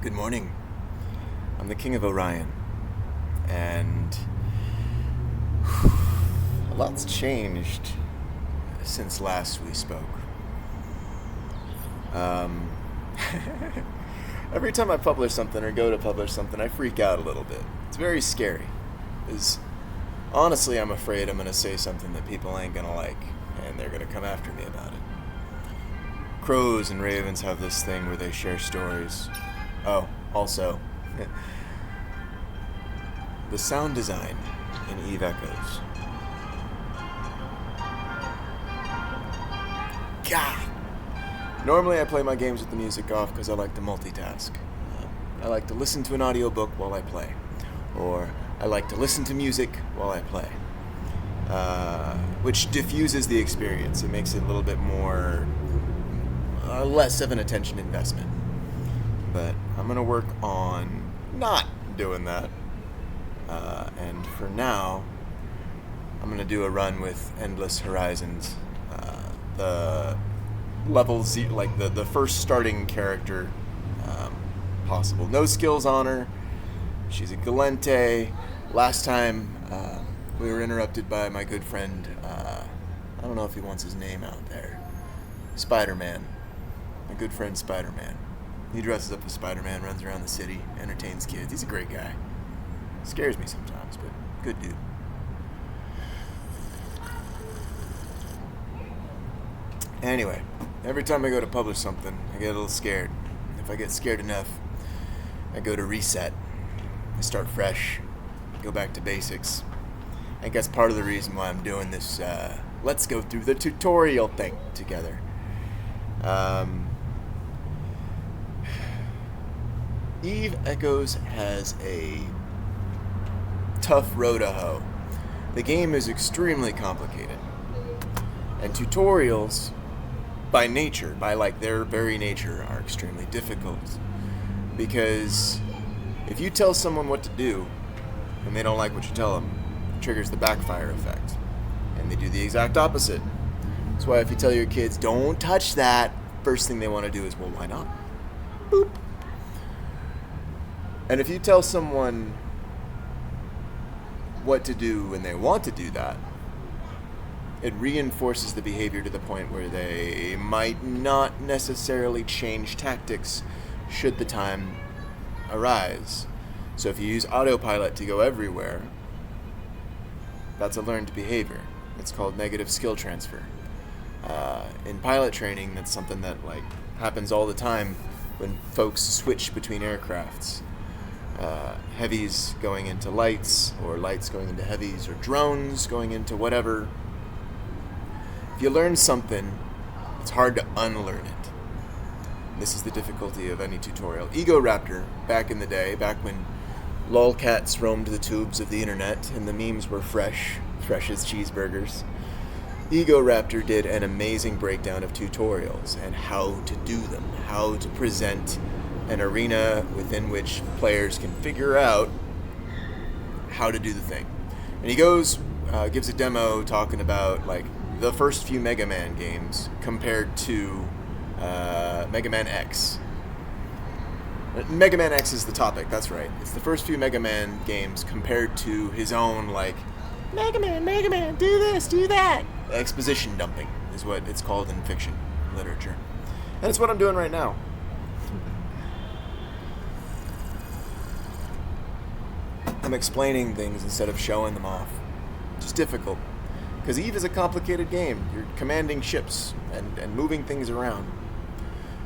Good morning. I'm the King of Orion, and a lot's changed since last we spoke. Um, every time I publish something or go to publish something, I freak out a little bit. It's very scary, because honestly, I'm afraid I'm going to say something that people ain't going to like, and they're going to come after me about it. Crows and ravens have this thing where they share stories. Oh, also, the sound design in Eve Echoes. God! Normally I play my games with the music off because I like to multitask. I like to listen to an audiobook while I play. Or I like to listen to music while I play. Which diffuses the experience. It makes it a little bit more... less of an attention investment. But I'm going to work on not doing that. And for now, I'm going to do a run with Endless Horizons. The level Z, like the first starting character possible. No skills on her. She's a Galente. Last time, we were interrupted by my good friend, I don't know if he wants his name out there, Spider-Man. My good friend Spider-Man. He dresses up as Spider-Man, runs around the city, entertains kids. He's a great guy. Scares me sometimes, but good dude. Anyway, every time I go to publish something, I get a little scared. If I get scared enough, I go to reset. I start fresh, go back to basics. I think that's part of the reason why I'm doing this, let's go through the tutorial thing together. Eve Echoes has a tough row to hoe. The game is extremely complicated. And tutorials, by nature, by like their very nature, are extremely difficult. Because if you tell someone what to do, and they don't like what you tell them, it triggers the backfire effect. And they do the exact opposite. That's why if you tell your kids, don't touch that, first thing they want to do is, well, why not? Boop. And if you tell someone what to do when they want to do that, it reinforces the behavior to the point where they might not necessarily change tactics should the time arise. So if you use autopilot to go everywhere, that's a learned behavior. It's called negative skill transfer. In pilot training, that's something that happens all the time when folks switch between aircrafts. Heavies going into lights, or lights going into heavies, or drones going into whatever. If you learn something, it's hard to unlearn it. This is the difficulty of any tutorial. Ego Raptor, back in the day, back when lolcats roamed the tubes of the internet and the memes were fresh as cheeseburgers, Ego Raptor did an amazing breakdown of tutorials and how to do them, how to present an arena within which players can figure out how to do the thing. And he goes, gives a demo talking about the first few Mega Man games compared to Mega Man X. Mega Man X is the topic, that's right. It's the first few Mega Man games compared to his own, Mega Man, do this, do that. Exposition dumping is what it's called in fiction literature. And it's what I'm doing right now. I'm explaining things instead of showing them off. It's just difficult. Because Eve is a complicated game. You're commanding ships and moving things around.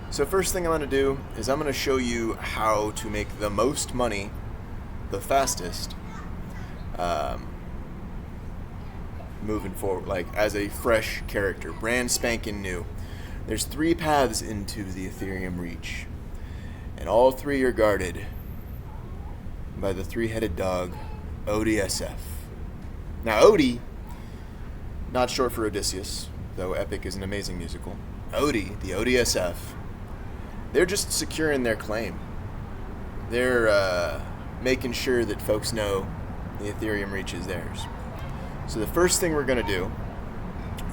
So first thing I'm going to do is I'm going to show you how to make the most money, the fastest, moving forward, as a fresh character, brand spanking new. There's 3 paths into the Ethereum Reach, and all 3 are guarded by the 3-headed dog, ODSF. Now, Odie, not short for Odysseus, though Epic is an amazing musical. Odie, the ODSF, they're just securing their claim. They're making sure that folks know the Ethereum Reach is theirs. So the first thing we're going to do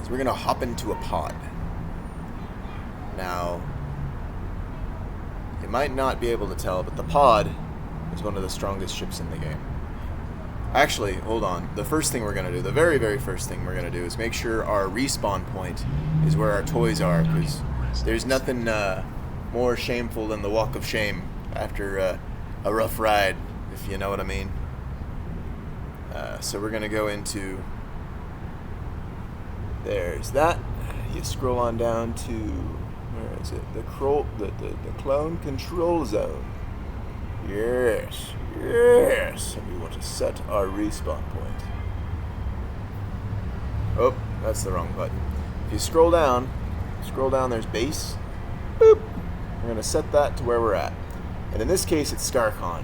is we're going to hop into a pod. Now, You might not be able to tell, but the pod is one of the strongest ships in the game. Actually, hold on. The first thing we're going to do, the very, very first thing we're going to do is make sure our respawn point is where our toys are, because there's nothing more shameful than the walk of shame after a rough ride, if you know what I mean. So we're going to go into... There's that. You scroll on down to... Where is it? The clone control zone. Yes, yes. And we want to set our respawn point. Oh, that's the wrong button. If you scroll down, there's base. Boop. We're going to set that to where we're at. And in this case, it's Scarcon.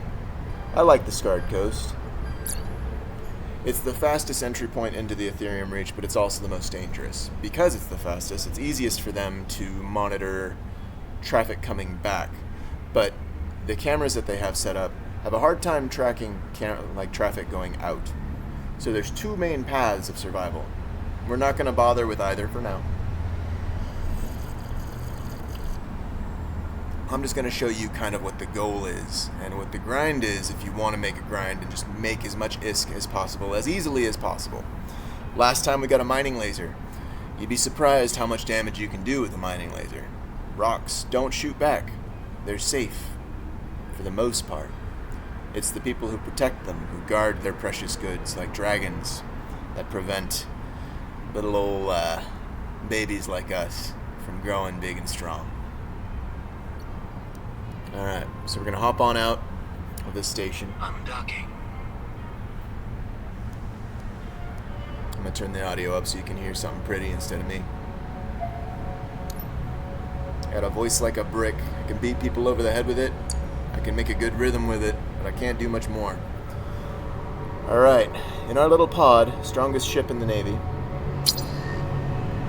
I like the Scarred Coast. It's the fastest entry point into the Ethereum Reach, but it's also the most dangerous. Because it's the fastest, it's easiest for them to monitor traffic coming back. But the cameras that they have set up have a hard time tracking traffic going out. So there's two main paths of survival. We're not going to bother with either for now. I'm just going to show you kind of what the goal is and what the grind is if you want to make a grind and just make as much ISK as possible, as easily as possible. Last time we got a mining laser. You'd be surprised how much damage you can do with a mining laser. Rocks don't shoot back. They're safe, for the most part. It's the people who protect them, who guard their precious goods, like dragons, that prevent little old babies like us from growing big and strong. Alright, so we're going to hop on out of this station. Undocking. I'm going to turn the audio up so you can hear something pretty instead of me. I got a voice like a brick. I can beat people over the head with it. I can make a good rhythm with it, but I can't do much more. Alright, in our little pod, strongest ship in the Navy,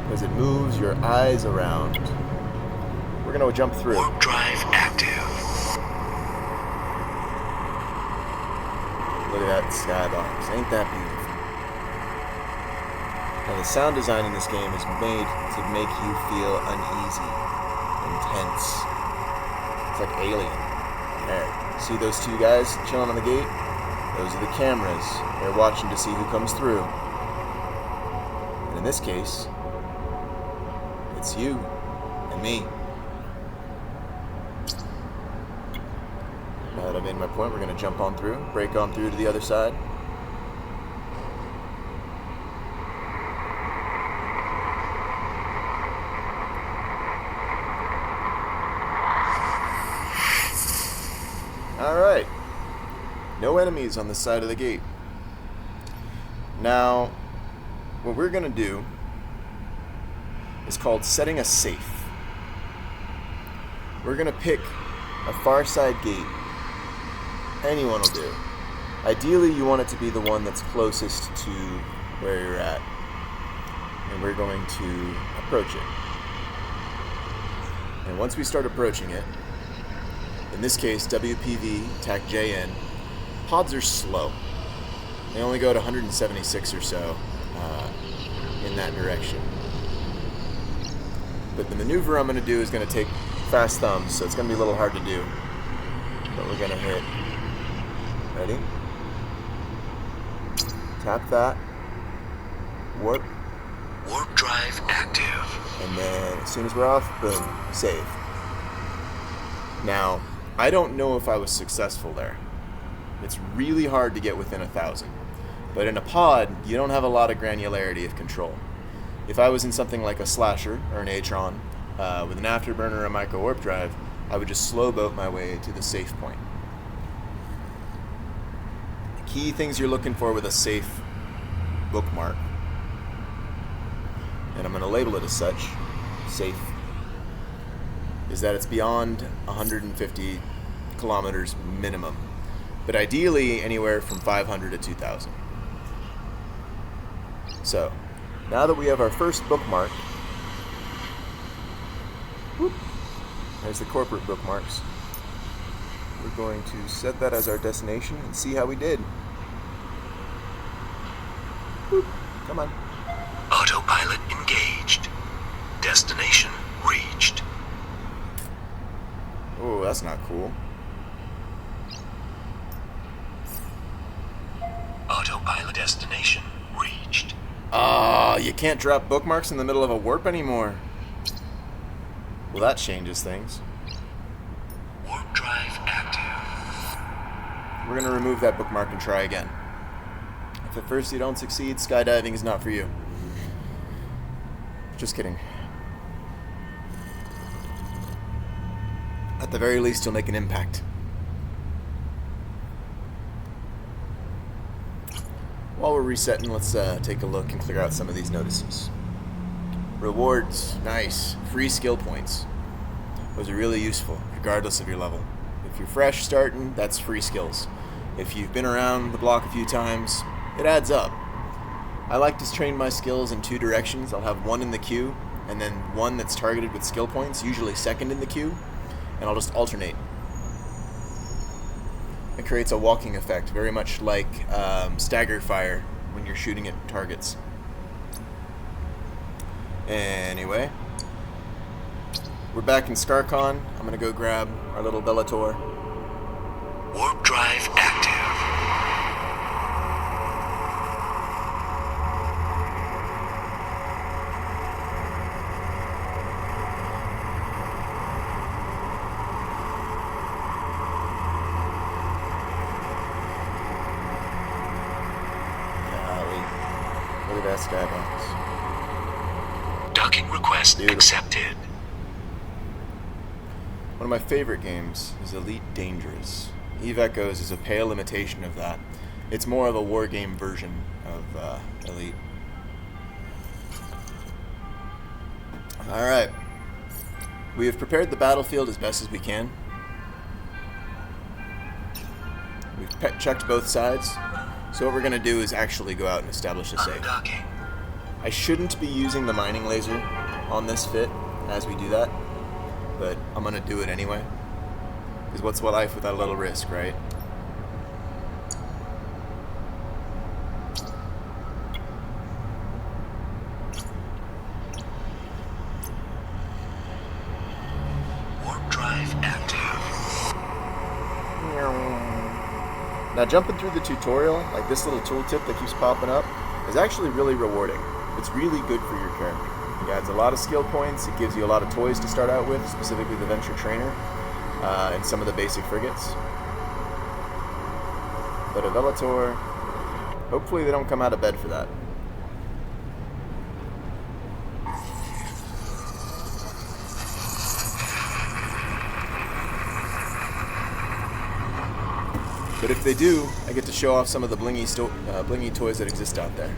because it moves your eyes around, we're going to jump through. Warp drive active. Look at that skybox. Ain't that beautiful? Now, the sound design in this game is made to make you feel uneasy, intense. It's like Alien. There. See those two guys chilling on the gate? Those are the cameras. They're watching to see who comes through. And in this case, it's you and me. Now that I've made my point, we're going to jump on through, break on through to the other side. Alright. No enemies on this side of the gate. Now, what we're going to do is called setting a safe. We're going to pick a far side gate. Anyone will do. Ideally, you want it to be the one that's closest to where you're at. And we're going to approach it. And once we start approaching it, in this case, WPV, TAC JN, pods are slow. They only go at 176 or so in that direction. But the maneuver I'm going to do is going to take fast thumbs, so it's going to be a little hard to do. But we're going to hit. Ready? Tap that. Warp. Warp drive active. And then as soon as we're off, boom, save. Now, I don't know if I was successful there. It's really hard to get within 1,000. But in a pod, you don't have a lot of granularity of control. If I was in something like a Slasher or an Atron with an afterburner or a micro warp drive, I would just slow boat my way to the safe point. The key things you're looking for with a safe bookmark, and I'm going to label it as such, safe, is that it's beyond 150 kilometers minimum, but ideally anywhere from 500 to 2,000. So, now that we have our first bookmark, whoop, there's the corporate bookmarks. We're going to set that as our destination and see how we did. Whoop, come on. Oh, that's not cool. Autopilot destination reached. Ah, you can't drop bookmarks in the middle of a warp anymore. Well, that changes things. Warp drive active. We're going to remove that bookmark and try again. If at first you don't succeed, skydiving is not for you. Just kidding. At the very least, you'll make an impact. While we're resetting, let's take a look and clear out some of these notices. Rewards, nice. Free skill points. Those are really useful, regardless of your level. If you're fresh starting, that's free skills. If you've been around the block a few times, it adds up. I like to train my skills in two directions. I'll have one in the queue, and then one that's targeted with skill points, usually second in the queue, and I'll just alternate. It creates a walking effect, very much like stagger fire when you're shooting at targets. Anyway, we're back in Scarcon. I'm gonna go grab our little Bellator. Warp drive active. Look at that skybox. Docking request Beautiful. accepted. One of my favorite games is Elite Dangerous. Eve Echoes is a pale imitation of that. It's more of a war game version of Elite. Alright. We have prepared the battlefield as best as we can. We've checked both sides. So what we're going to do is actually go out and establish a safe. Undocking. I shouldn't be using the mining laser on this fit as we do that, but I'm going to do it anyway. Because what's life without a little risk, right? Warp drive active. Now jumping through the tutorial, like this little tooltip that keeps popping up, is actually really rewarding. It's really good for your character. It adds a lot of skill points, it gives you a lot of toys to start out with, specifically the Venture Trainer, and some of the basic frigates. But a Vellator, hopefully they don't come out of bed for that. But if they do, I get to show off some of the blingy toys that exist out there.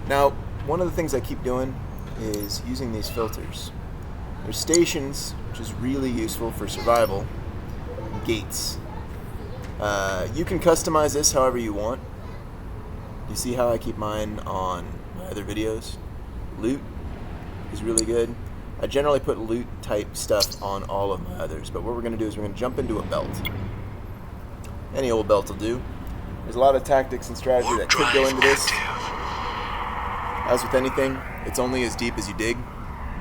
Now, one of the things I keep doing is using these filters. There's stations, which is really useful for survival, gates. You can customize this however you want. You see how I keep mine on my other videos? Loot is really good. I generally put loot type stuff on all of my others, but what we're going to do is we're going to jump into a belt. Any old belt will do. There's a lot of tactics and strategy that could go into this. As with anything, it's only as deep as you dig,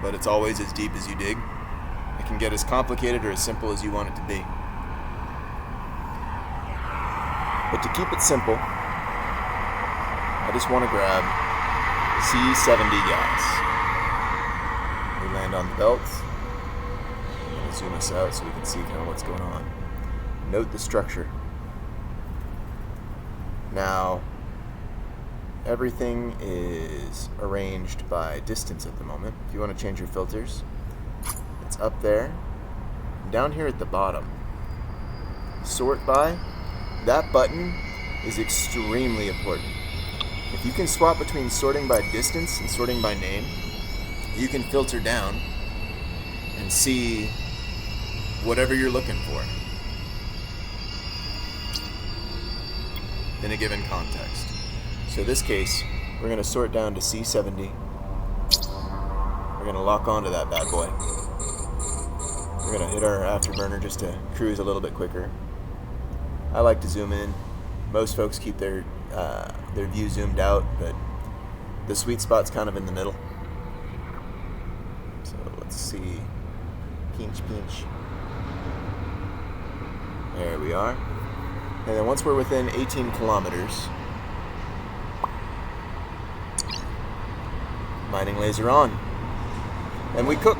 but it's always as deep as you dig. It can get as complicated or as simple as you want it to be. But to keep it simple, I just want to grab C70 gas. We land on the belt. I'm going to zoom us out so we can see kind of what's going on. Note the structure. Now, everything is arranged by distance at the moment. If you want to change your filters, it's up there. Down here at the bottom, sort by, that button is extremely important. If you can swap between sorting by distance and sorting by name, you can filter down and see whatever you're looking for in a given context. So in this case, we're going to sort down to C70. We're going to lock onto that bad boy. We're going to hit our afterburner just to cruise a little bit quicker. I like to zoom in. Most folks keep their view zoomed out, but the sweet spot's kind of in the middle. So let's see. Pinch, pinch. There we are. And then once we're within 18 kilometers, mining laser on. And we cook.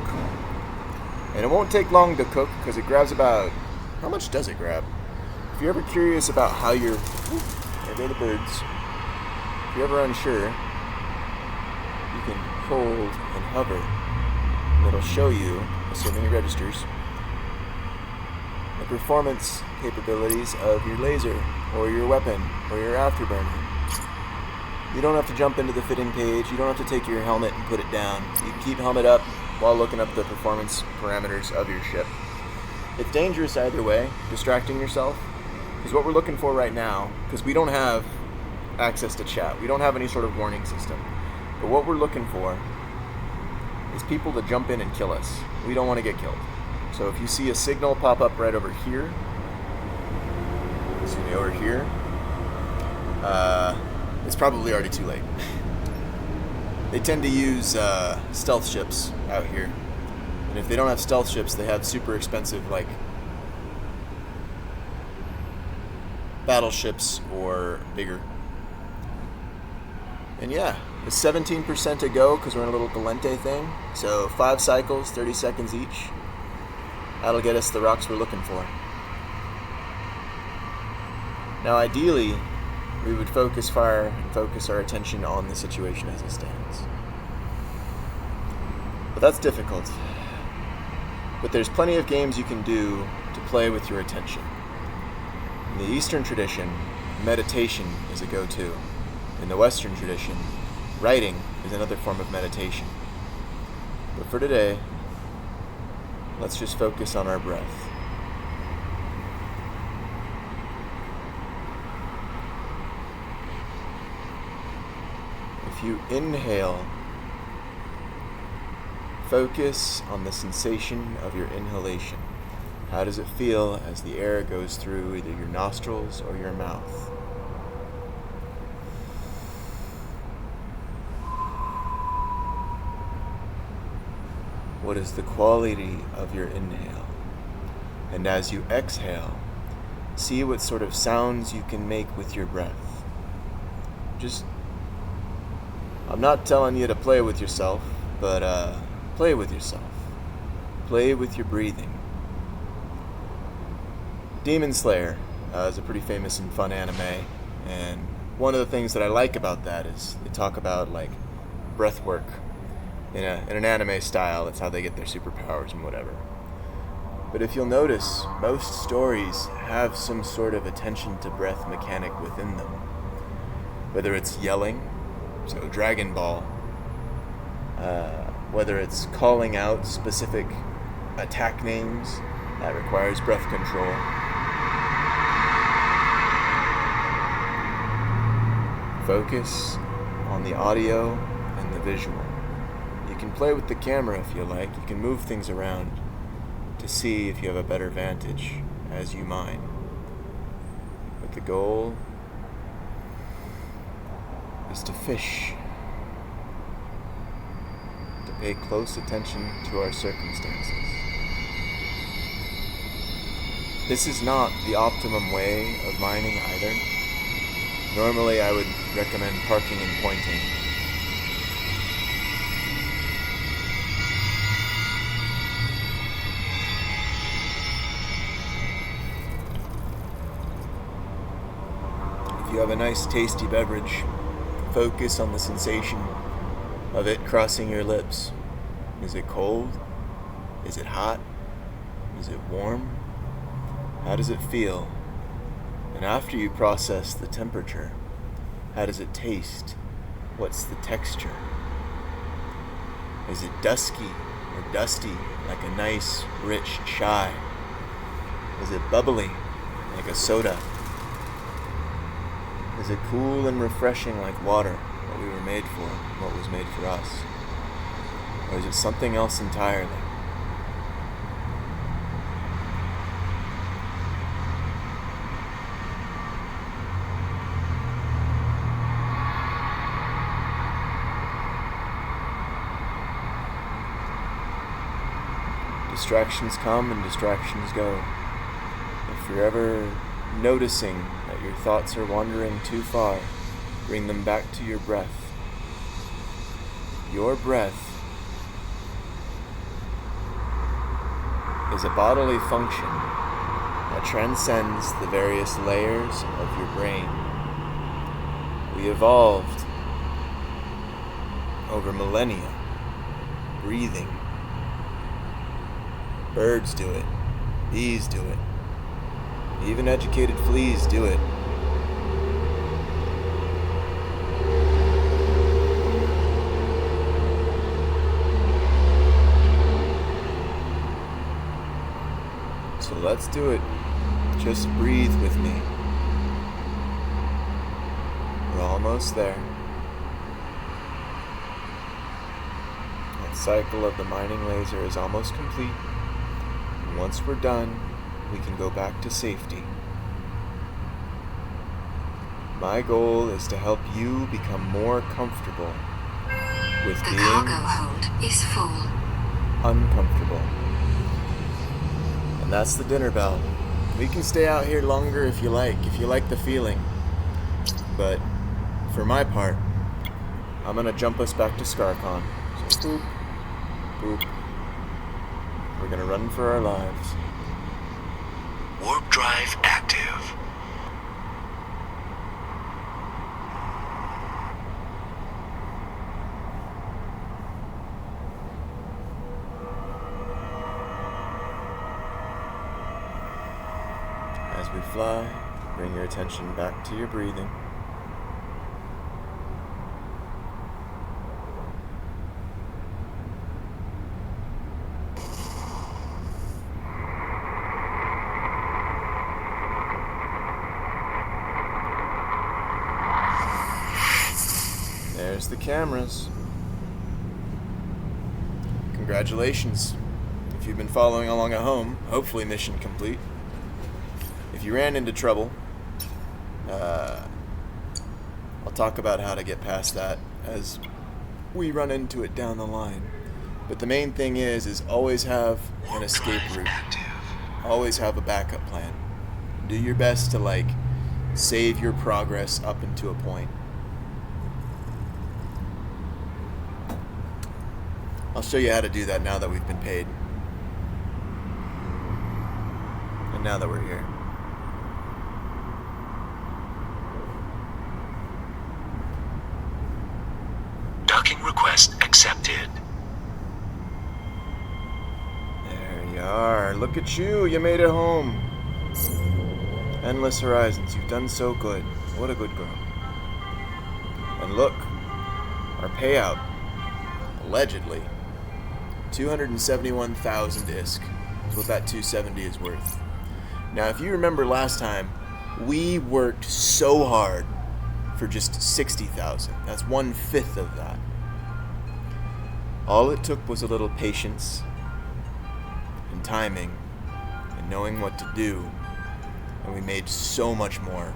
And it won't take long to cook because it grabs about... How much does it grab? If you're ever curious about how you're... There go the birds. If you're ever unsure, you can hold and hover. And it'll show you, assuming it registers, the performance capabilities of your laser, or your weapon, or your afterburner. You don't have to jump into the fitting page. You don't have to take your helmet and put it down. You keep helmet up while looking up the performance parameters of your ship. It's dangerous either way, distracting yourself, is what we're looking for right now, because we don't have access to chat. We don't have any sort of warning system. But what we're looking for is people to jump in and kill us. We don't want to get killed. So if you see a signal pop up right over here, excuse me, over here, it's probably already too late. They tend to use stealth ships out here. And if they don't have stealth ships, they have super expensive, like, battleships or bigger. And yeah, it's 17% to go because we're in a little Galente thing. So 5 cycles, 30 seconds each. That'll get us the rocks we're looking for. Now ideally, we would focus fire and focus our attention on the situation as it stands. But that's difficult. But there's plenty of games you can do to play with your attention. In the Eastern tradition, meditation is a go-to. In the Western tradition, writing is another form of meditation. But for today, let's just focus on our breath. If you inhale, focus on the sensation of your inhalation. How does it feel as the air goes through either your nostrils or your mouth? What is the quality of your inhale? And as you exhale, see what sort of sounds you can make with your breath. I'm not telling you to play with yourself, but play with yourself. Play with your breathing. Demon Slayer is a pretty famous and fun anime, and one of the things that I like about that is they talk about like breath work in an anime style. That's how they get their superpowers and whatever. But if you'll notice, most stories have some sort of attention to breath mechanic within them. Whether it's yelling, so Dragon Ball, whether it's calling out specific attack names, that requires breath control. Focus on the audio and the visual. You can play with the camera if you like. You can move things around to see if you have a better vantage as you mine. But the goal is to fish, to pay close attention to our circumstances. This is not the optimum way of mining either. Normally I would recommend parking and pointing. If you have a nice tasty beverage, focus on the sensation of it crossing your lips. Is it cold? Is it hot? Is it warm? How does it feel? And after you process the temperature, how does it taste? What's the texture? Is it dusky or dusty like a nice, rich chai? Is it bubbly like a soda? Is it cool and refreshing like water, what we were made for, what was made for us? Or is it something else entirely? Distractions come and distractions go. But you're ever noticing that your thoughts are wandering too far, bring them back to your breath. Your breath is a bodily function that transcends the various layers of your brain. We evolved over millennia, breathing. Birds do it, bees do it, even educated fleas do it. So let's do it. Just breathe with me. We're almost there. That cycle of the mining laser is almost complete. And once we're done, we can go back to safety. My goal is to help you become more comfortable with The being cargo hold is full. uncomfortable. And that's the dinner bell. We can stay out here longer if you like the feeling. But for my part, I'm gonna jump us back to Scarcon. So boop, boop. We're gonna run for our lives. Warp drive active. As we fly, bring your attention back to your breathing. There's the cameras. Congratulations. If you've been following along at home, hopefully mission complete. If you ran into trouble, I'll talk about how to get past that as we run into it down the line. But the main thing is always have an escape route. Always have a backup plan. Do your best to save your progress up into a point. I'll show you how to do that now that we've been paid. And now that we're here. Docking request accepted. There you are. Look at you. You made it home. Endless horizons. You've done so good. What a good girl. And look. Our payout. Allegedly. 271,000 ISK is what that 270 is worth. Now, if you remember last time, we worked so hard for just 60,000. That's 1/5 of that. All it took was a little patience and timing and knowing what to do, and we made so much more.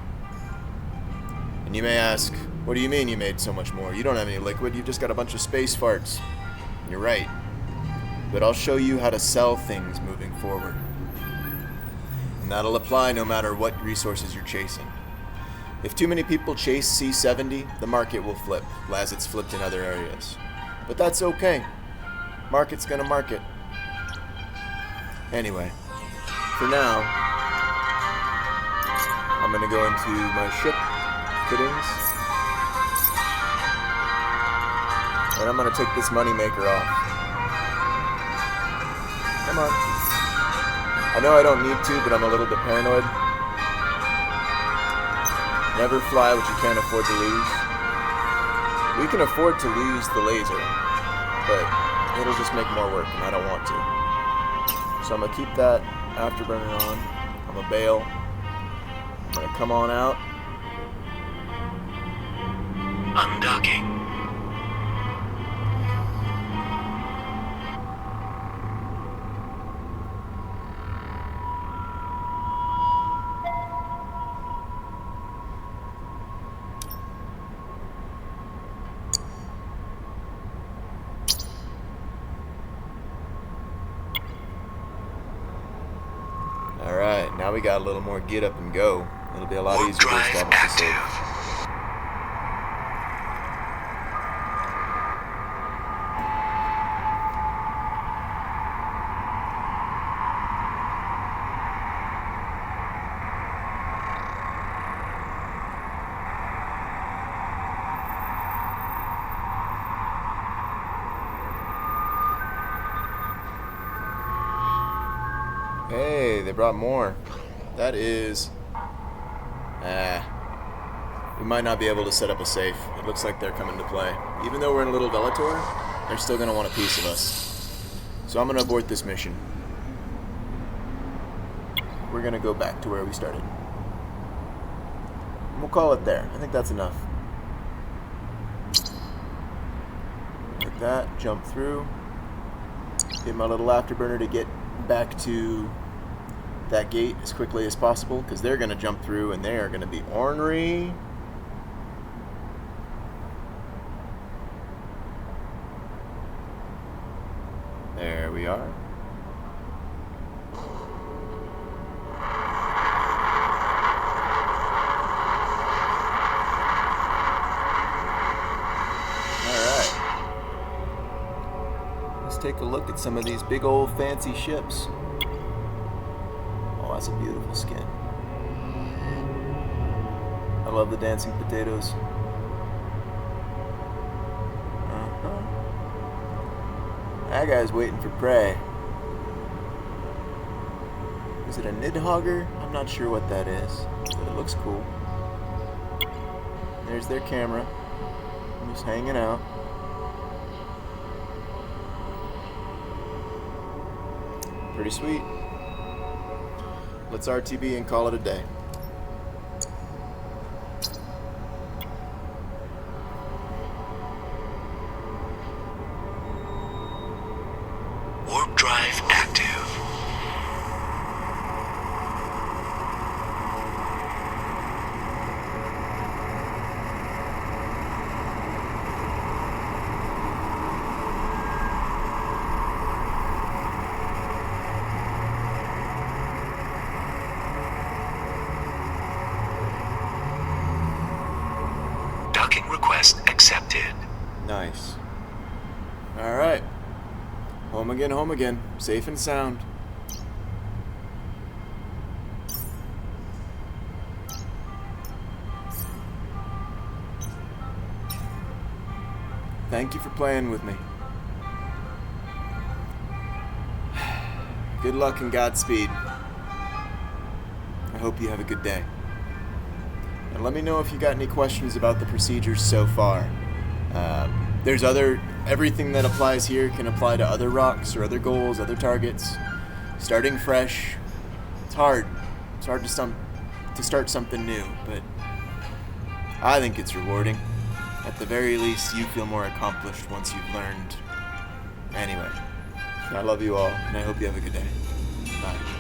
And you may ask, what do you mean you made so much more? You don't have any liquid, you've just got a bunch of space farts. And you're right. But I'll show you how to sell things moving forward. And that'll apply no matter what resources you're chasing. If too many people chase C70, the market will flip, as it's flipped in other areas. But that's okay. Market's gonna market. Anyway, for now, I'm gonna go into my ship fittings. And I'm gonna take this moneymaker off. Come on. I know I don't need to, but I'm a little bit paranoid. Never fly what you can't afford to lose. We can afford to lose the laser, but it'll just make more work, and I don't want to. So I'm gonna keep that afterburner on. I'm gonna bail. I'm gonna come on out. Undocking. we got a little more get up and go. It'll be a lot Warp easier to drive establish the safe. active. Hey, they brought more. That is... we might not be able to set up a safe. It looks like they're coming to play. Even though we're in a little Velator, they're still going to want a piece of us. So I'm going to abort this mission. We're going to go back to where we started. And we'll call it there. I think that's enough. Like that, jump through. Get my little afterburner to get back to that gate as quickly as possible, because they're going to jump through and they are going to be ornery. There we are. Alright. Let's take a look at some of these big old fancy ships. Oh, that's a beautiful skin. I love the dancing potatoes. That guy's waiting for prey. Is it a nidhogger? I'm not sure what that is, but it looks cool. There's their camera. I'm just hanging out. Pretty sweet. Let's RTB and call it a day. Warp drive active. Docking request accepted. Nice. Alright. Home again. Safe and sound. Thank you for playing with me. Good luck and Godspeed. I hope you have a good day. And let me know if you got any questions about the procedures so far. Everything that applies here can apply to other rocks or other goals, other targets. Starting fresh, it's hard. It's hard to start something new, but I think it's rewarding. At the very least, you feel more accomplished once you've learned. Anyway, I love you all, and I hope you have a good day. Bye.